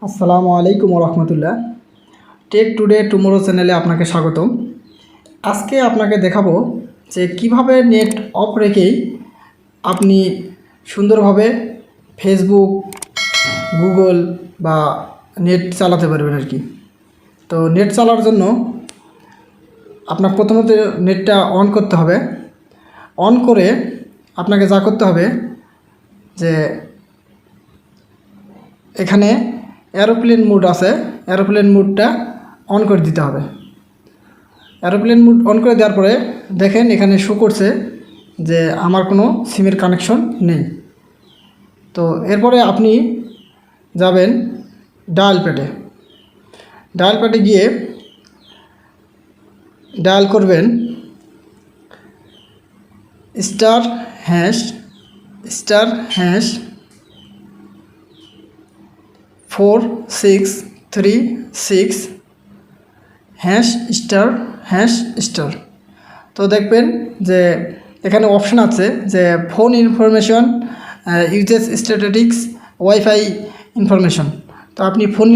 আসসালামু আলাইকুম রহমতুল্লাহ। Take today tomorrow চ্যানেলে আপনাকে স্বাগতম। আজকে আপনাকে দেখাবো যে কিভাবে নেট অফ রেখেই আপনি সুন্দরভাবে ফেসবুক, গুগল বা নেট চালাতে পারবেন আর কি। তো নেট চালার জন্য আপনার প্রথমত নেটটা অন করতে হবে। অন করে আপনাকে যা করতে হবে যে এখানে এরোপ্লেন মোড আছে, এরোপ্লেন মোডটা অন করে দিতে হবে। এরোপ্লেন মোড অন করে দেওয়ার পরে দেখেন এখানে শো করছে যে আমার কোনো সিমের কানেকশন নেই। তো এরপরে আপনি যাবেন ডায়াল প্যাডে। ডায়াল প্যাডে গিয়ে ডায়াল করবেন স্টার হ্যাশ 4636 #*#। তো দেখবেন যে এখানে অপশন আছে যে phone information, uses statistics, wifi information. তো আপনি ফোন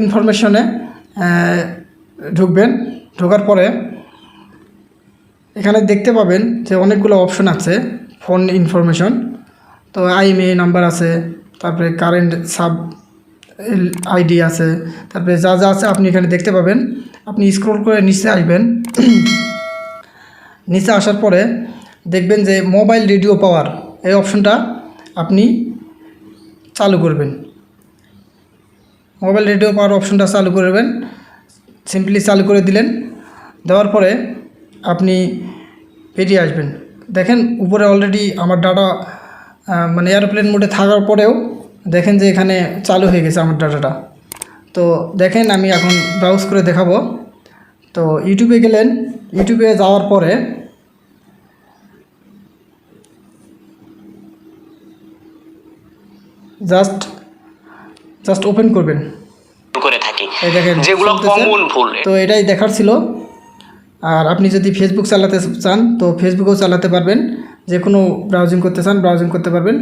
ইনফরমেশনে ঢুকবেন। ঢোকার পরে এখানে দেখতে পাবেন যে অনেকগুলো অপশন আছে ফোন ইনফরমেশন। তো আইএমইআই নাম্বার আছে, তারপরে কারেন্ট সাব আইডি আছে, তারপরে যা যা আছে আপনি এখানে দেখতে পাবেন। আপনি স্ক্রল করে নিচে আসবেন। নিচে আসার পরে দেখবেন যে মোবাইল রেডিও পাওয়ার, এই অপশনটা আপনি চালু করবেন। মোবাইল রেডিও পাওয়ার অপশনটা চালু করবেন। সিম্পলি চালু করে দিলেন। দেওয়ার পরে আপনি বেরিয়ে আসবেন। দেখেন উপরে অলরেডি আমার ডাটা মানে এয়ারপ্লেন মোডে থাকার পরেও দেখেন যে এখানে চালু হয়ে গেছে আমার ডাটাটা। তো দেখেন আমি এখন ব্রাউজ করে দেখাবো। তো ইউটিউবে গেলেন। ইউটিউবে যাওয়ার পরে জাস্ট ওপেন করবেন করে থাকি, এই দেখেন যেগুলো কমন ভুল। তো এটাই দেখার ছিল। আর আপনি যদি ফেসবুক চালাতে চান তো ফেসবুকও চালাতে পারবেন, যে কোনো ব্রাউজিং করতে চান ব্রাউজিং করতে পারবেন।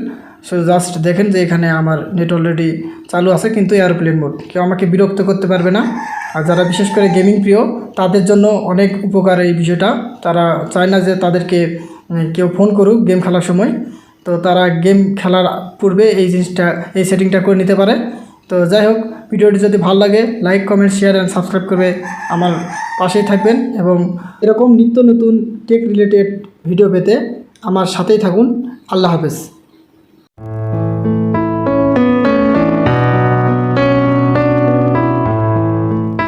সো জাস্ট দেখেন যে এখানে আমার নেট অলরেডি চালু আছে, কিন্তু এয়ারপ্লেন মোড। কেউ আমাকে বিরক্ত করতে পারবে না। আর যারা বিশেষ করে গেমিং প্রিয় তাদের জন্য অনেক উপকার এই বিষয়টা। তারা চায় না যে তাদেরকে কেউ ফোন করুক গেম খেলার সময়। তো তারা গেম খেলার পূর্বে এই জিনিসটা, এই সেটিংটা করে নিতে পারে। তো যাই হোক, ভিডিওটি যদি ভালো লাগে like, comment, share and subscribe করে আমার পাশেই থাকবেন এবং এরকম নিত্য নতুন টেক রিলেটেড ভিডিও পেতে আমার সাথেই থাকুন। আল্লাহ হাফেজ।